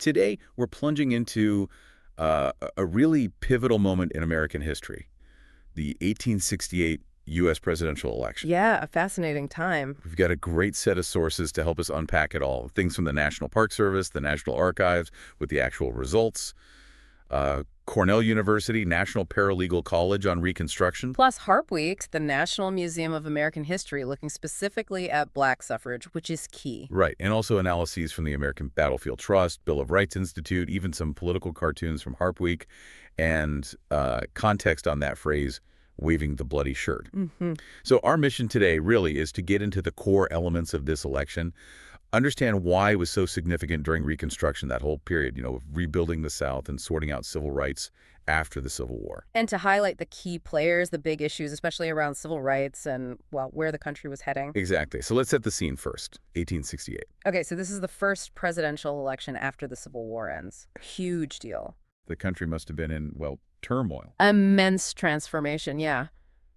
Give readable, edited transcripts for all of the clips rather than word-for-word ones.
Today, we're plunging into a really pivotal moment in American history, the 1868 U.S. presidential election. Yeah, a fascinating time. We've got a great set of sources to help us unpack it all. Things from the National Park Service, the National Archives, with the actual results, Cornell University, National Paralegal College on Reconstruction. Plus Harp Week, the National Museum of American History, looking specifically at black suffrage, which is key. Right, and also analyses from the American Battlefield Trust, Bill of Rights Institute, even some political cartoons from Harp Week, and context on that phrase, waving the bloody shirt. So our mission today really is to get into the core elements of this election, understand why it was so significant during Reconstruction, that whole period, of rebuilding the South and sorting out civil rights after the Civil War. And to highlight the key players, the big issues, especially around civil rights and, well, where the country was heading. Exactly. So let's set the scene first, 1868. Okay, so this is the first presidential election after the Civil War ends. Huge deal. The country must have been in, well, turmoil. Immense transformation, yeah.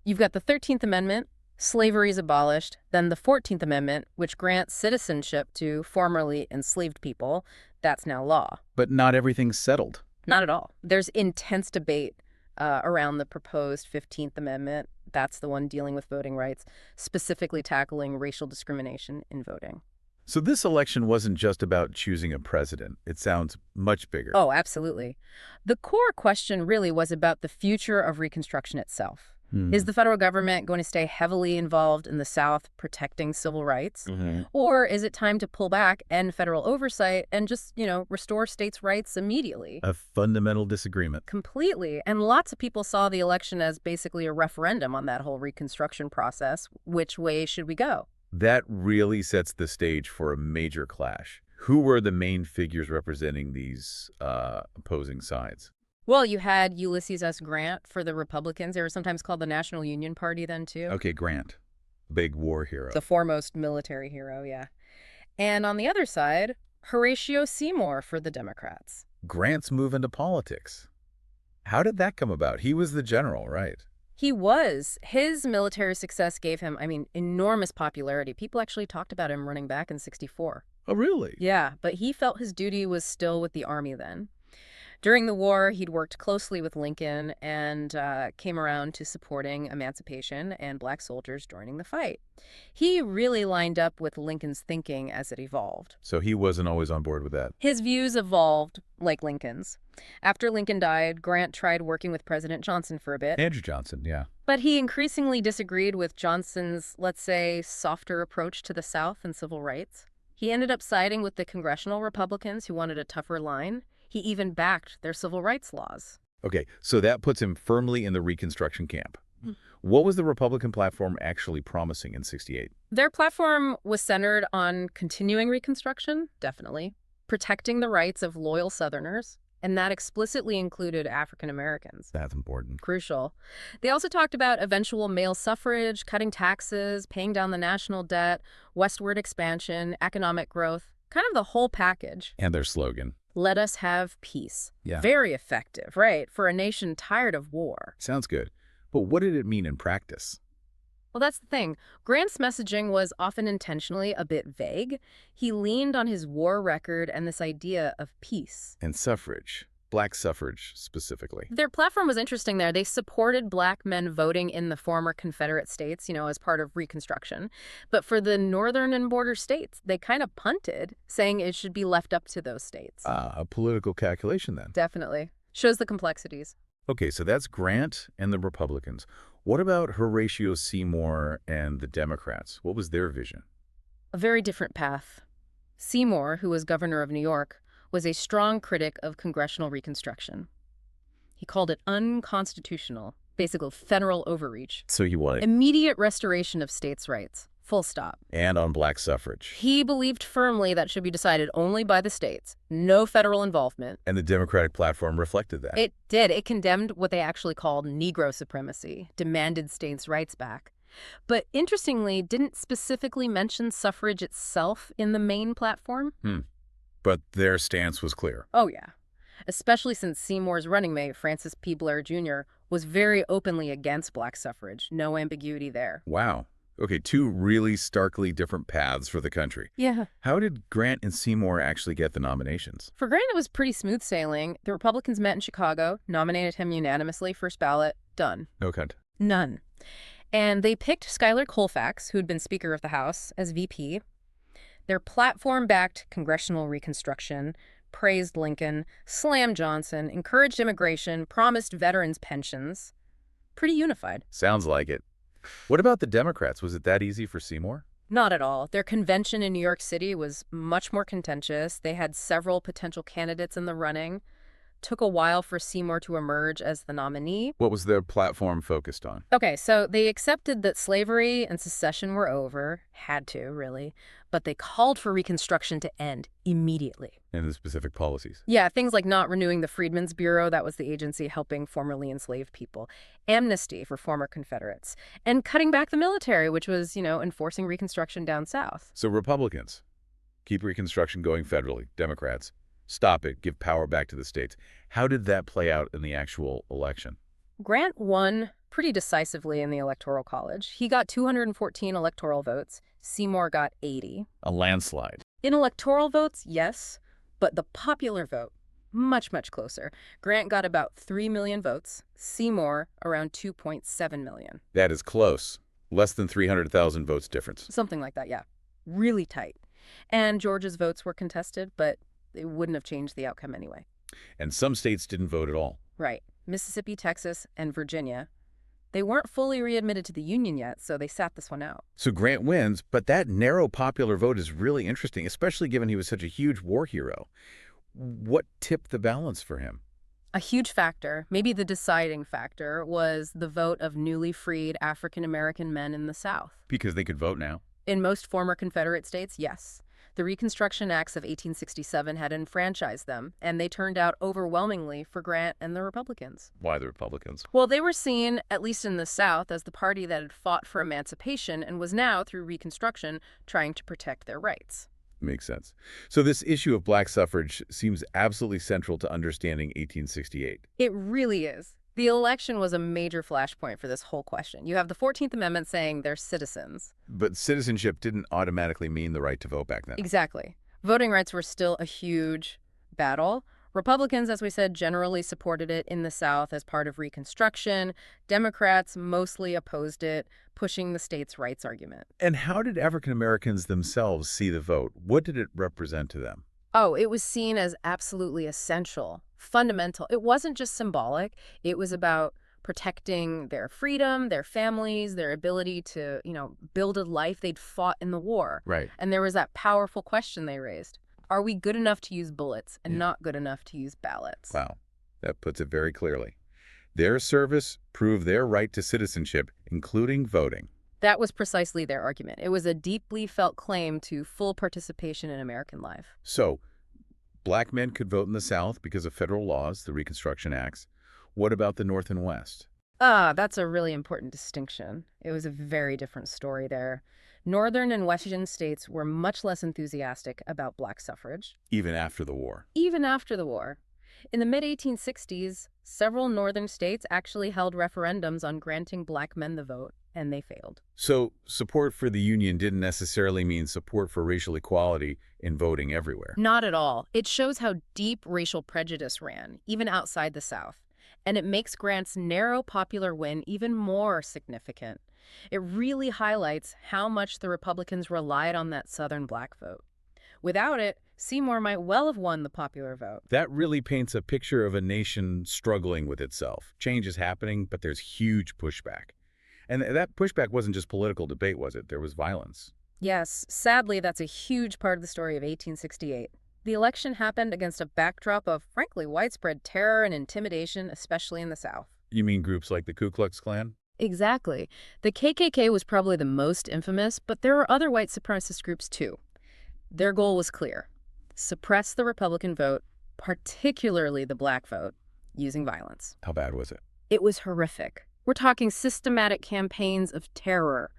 You've got the 13th Amendment, slavery is abolished, then the 14th Amendment, which grants citizenship to formerly enslaved people. That's now law. But not everything's settled. Not at all. There's intense debate around the proposed 15th Amendment. That's the one dealing with voting rights, specifically tackling racial discrimination in voting. So this election wasn't just about choosing a president. It sounds much bigger. Oh, absolutely. The core question really was about the future of Reconstruction itself. Is the federal government going to stay heavily involved in the South protecting civil rights? Or is it time to pull back, end federal oversight, and just, restore states' rights immediately? A fundamental disagreement. Completely. And lots of people saw the election as basically a referendum on that whole Reconstruction process. Which way should we go? That really sets the stage for a major clash. Who were the main figures representing these opposing sides? Well, you had Ulysses S. Grant for the Republicans. They were sometimes called the National Union Party then, too. Okay, Grant. Big war hero. The foremost military hero, yeah. And on the other side, Horatio Seymour for the Democrats. Grant's move into politics. How did that come about? He was the general, right? He was. His military success gave him, enormous popularity. People actually talked about him running back in '64. Oh, really? Yeah, but he felt his duty was still with the Army then. During the war, he'd worked closely with Lincoln and came around to supporting emancipation and black soldiers joining the fight. He really lined up with Lincoln's thinking as it evolved. So he wasn't always on board with that. His views evolved like Lincoln's. After Lincoln died, Grant tried working with President Johnson for a bit. Andrew Johnson, yeah. But he increasingly disagreed with Johnson's, let's say, softer approach to the South and civil rights. He ended up siding with the congressional Republicans who wanted a tougher line. He even backed their civil rights laws. Okay, so that puts him firmly in the Reconstruction camp. What was the Republican platform actually promising in '68? Their platform was centered on continuing Reconstruction, definitely, protecting the rights of loyal Southerners, and that explicitly included African Americans. That's important. Crucial. They also talked about eventual male suffrage, cutting taxes, paying down the national debt, westward expansion, economic growth, kind of the whole package. And their slogan. Let us have peace. Yeah. Very effective, right? For a nation tired of war. Sounds good. But what did it mean in practice? Well, that's the thing. Grant's messaging was often intentionally a bit vague. He leaned on his war record and this idea of peace. And suffrage. Black suffrage, specifically. Their platform was interesting there. They supported black men voting in the former Confederate states, as part of Reconstruction. But for the northern and border states, they kind of punted, saying it should be left up to those states. A political calculation, then. Definitely. Shows the complexities. Okay, so that's Grant and the Republicans. What about Horatio Seymour and the Democrats? What was their vision? A very different path. Seymour, who was governor of New York, was a strong critic of congressional Reconstruction. He called it unconstitutional, basically federal overreach. So he wanted immediate restoration of states' rights, full stop. And on black suffrage. He believed firmly that should be decided only by the states, no federal involvement. And the Democratic platform reflected that. It did. It condemned what they actually called Negro supremacy, demanded states' rights back. But interestingly, didn't specifically mention suffrage itself in the main platform. But their stance was clear. Oh, yeah. Especially since Seymour's running mate, Francis P. Blair, Jr., was very openly against black suffrage. No ambiguity there. Wow. Okay, two really starkly different paths for the country. Yeah. How did Grant and Seymour actually get the nominations? For Grant, it was pretty smooth sailing. The Republicans met in Chicago, nominated him unanimously, first ballot, done. No cut. None. And they picked Schuyler Colfax, who'd been Speaker of the House, as VP. Their platform backed congressional reconstruction, praised Lincoln, slammed Johnson, encouraged immigration, promised veterans pensions. Pretty unified. Sounds like it. What about the Democrats? Was it that easy for Seymour? Not at all. Their convention in New York City was much more contentious. They had several potential candidates in the running. Took a while for Seymour to emerge as the nominee. What was their platform focused on? Okay, so they accepted that slavery and secession were over. Had to, really. But they called for Reconstruction to end immediately. And the specific policies? Yeah, things like not renewing the Freedmen's Bureau, that was the agency helping formerly enslaved people, amnesty for former Confederates, and cutting back the military, which was, enforcing Reconstruction down south. So Republicans, keep Reconstruction going federally. Democrats, stop it, give power back to the states. How did that play out in the actual election? Grant won pretty decisively in the Electoral College. He got 214 electoral votes. Seymour got 80. A landslide. In electoral votes, yes, but the popular vote, much, much closer. Grant got about 3 million votes, Seymour around 2.7 million. That is close. Less than 300,000 votes difference. Something like that, yeah. Really tight. And Georgia's votes were contested, but it wouldn't have changed the outcome anyway. And some states didn't vote at all. Right. Mississippi, Texas, and Virginia. They weren't fully readmitted to the Union yet, so they sat this one out. So Grant wins, but that narrow popular vote is really interesting, especially given he was such a huge war hero. What tipped the balance for him? A huge factor, maybe the deciding factor, was the vote of newly freed African-American men in the South. Because they could vote now. In most former Confederate states, yes. The Reconstruction Acts of 1867 had enfranchised them, and they turned out overwhelmingly for Grant and the Republicans. Why the Republicans? Well, they were seen, at least in the South, as the party that had fought for emancipation and was now, through Reconstruction, trying to protect their rights. Makes sense. So this issue of black suffrage seems absolutely central to understanding 1868. It really is. The election was a major flashpoint for this whole question. You have the 14th Amendment saying they're citizens. But citizenship didn't automatically mean the right to vote back then. Exactly. Voting rights were still a huge battle. Republicans, as we said, generally supported it in the South as part of Reconstruction. Democrats mostly opposed it, pushing the states' rights argument. And how did African Americans themselves see the vote? What did it represent to them? Oh, it was seen as absolutely essential, fundamental. It wasn't just symbolic. It was about protecting their freedom, their families, their ability to, build a life they'd fought in the war. Right. And there was that powerful question they raised. Are we good enough to use bullets and not good enough to use ballots? Wow. That puts it very clearly. Their service proved their right to citizenship, including voting. That was precisely their argument. It was a deeply felt claim to full participation in American life. So, black men could vote in the South because of federal laws, the Reconstruction Acts. What about the North and West? That's a really important distinction. It was a very different story there. Northern and Western states were much less enthusiastic about black suffrage. Even after the war. Even after the war. In the mid-1860s, several northern states actually held referendums on granting black men the vote, and they failed. So support for the Union didn't necessarily mean support for racial equality in voting everywhere. Not at all. It shows how deep racial prejudice ran, even outside the South. And it makes Grant's narrow popular win even more significant. It really highlights how much the Republicans relied on that Southern black vote. Without it, Seymour might well have won the popular vote. That really paints a picture of a nation struggling with itself. Change is happening, but there's huge pushback. And that pushback wasn't just political debate, was it? There was violence. Yes, sadly, that's a huge part of the story of 1868. The election happened against a backdrop of, frankly, widespread terror and intimidation, especially in the South. You mean groups like the Ku Klux Klan? Exactly. The KKK was probably the most infamous, but there are other white supremacist groups too. Their goal was clear: suppress the Republican vote, particularly the black vote, using violence. How bad was it? It was horrific. We're talking systematic campaigns of terror,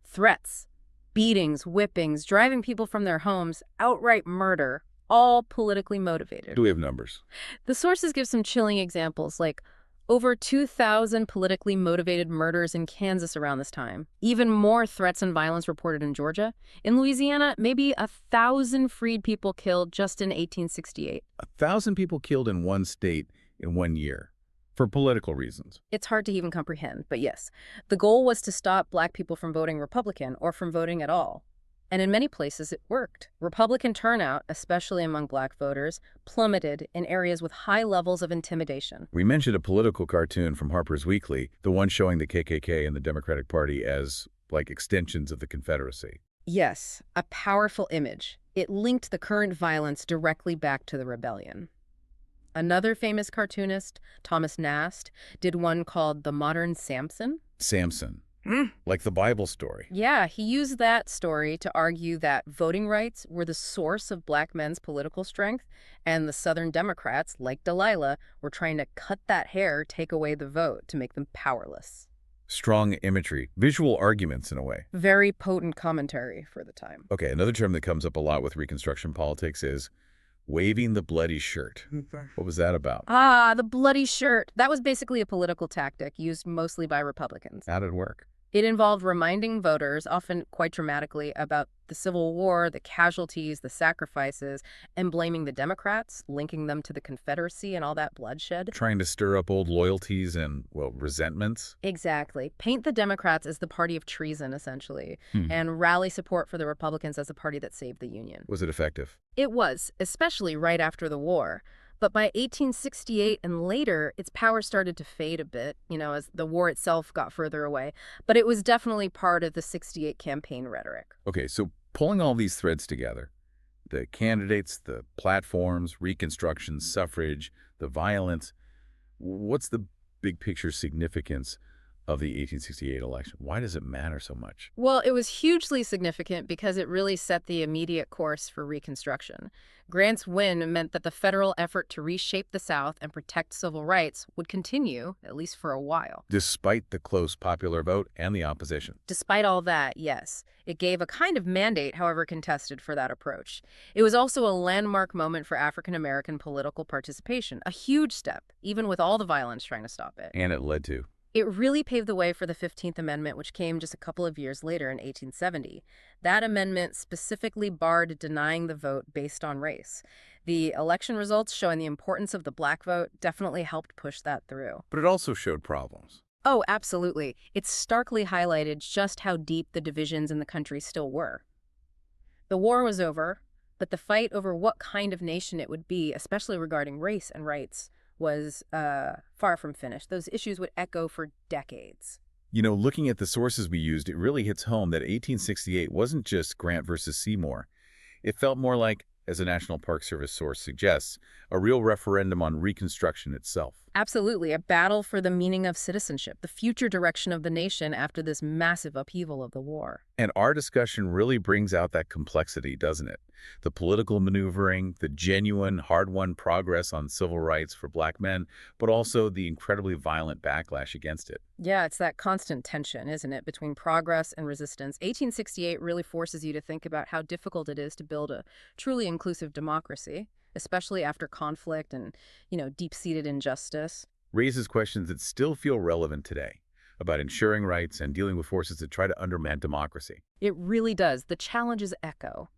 threats, beatings, whippings, driving people from their homes, outright murder, all politically motivated. Do we have numbers? The sources give some chilling examples, like Over 2,000 politically motivated murders in Kansas around this time. Even more threats and violence reported in Georgia. In Louisiana, maybe 1,000 freed people killed just in 1868. 1,000 people killed in one state in 1 year for political reasons. It's hard to even comprehend, but yes. The goal was to stop Black people from voting Republican or from voting at all. And in many places, it worked. Republican turnout, especially among Black voters, plummeted in areas with high levels of intimidation. We mentioned a political cartoon from Harper's Weekly, the one showing the KKK and the Democratic Party as, like, extensions of the Confederacy. Yes, a powerful image. It linked the current violence directly back to the rebellion. Another famous cartoonist, Thomas Nast, did one called The Modern Samson. Samson. Like the Bible story. Yeah, he used that story to argue that voting rights were the source of Black men's political strength, and the Southern Democrats, like Delilah, were trying to cut that hair, take away the vote, to make them powerless. Strong imagery, visual arguments in a way. Very potent commentary for the time. Okay, another term that comes up a lot with Reconstruction politics is waving the bloody shirt. What was that about? Ah, the bloody shirt. That was basically a political tactic used mostly by Republicans. How did it work? It involved reminding voters, often quite dramatically, about the Civil War, the casualties, the sacrifices, and blaming the Democrats, linking them to the Confederacy and all that bloodshed. Trying to stir up old loyalties and, well, resentments? Exactly. Paint the Democrats as the party of treason, essentially, and rally support for the Republicans as the party that saved the Union. Was it effective? It was, especially right after the war. But by 1868 and later, its power started to fade a bit, as the war itself got further away. But it was definitely part of the 68 campaign rhetoric. Okay, so pulling all these threads together, the candidates, the platforms, Reconstruction, suffrage, the violence, what's the big picture significance of the 1868 election? Why does it matter so much? Well, it was hugely significant because it really set the immediate course for Reconstruction. Grant's win meant that the federal effort to reshape the South and protect civil rights would continue, at least for a while. Despite the close popular vote and the opposition. Despite all that, yes. It gave a kind of mandate, however contested, for that approach. It was also a landmark moment for African-American political participation, a huge step, even with all the violence trying to stop it. And it led to? It really paved the way for the 15th Amendment, which came just a couple of years later in 1870. That amendment specifically barred denying the vote based on race. The election results showing the importance of the Black vote definitely helped push that through. But it also showed problems. Oh, absolutely. It starkly highlighted just how deep the divisions in the country still were. The war was over, but the fight over what kind of nation it would be, especially regarding race and rights, was far from finished. Those issues would echo for decades. Looking at the sources we used, it really hits home that 1868 wasn't just Grant versus Seymour. It felt more like, as a National Park Service source suggests, a real referendum on Reconstruction itself. Absolutely, a battle for the meaning of citizenship, the future direction of the nation after this massive upheaval of the war. And our discussion really brings out that complexity, doesn't it? The political maneuvering, the genuine, hard-won progress on civil rights for Black men, but also the incredibly violent backlash against it. Yeah, it's that constant tension, isn't it, between progress and resistance. 1868 really forces you to think about how difficult it is to build a truly inclusive democracy, especially after conflict and, deep-seated injustice. Raises questions that still feel relevant today about ensuring rights and dealing with forces that try to undermine democracy. It really does. The challenges echo.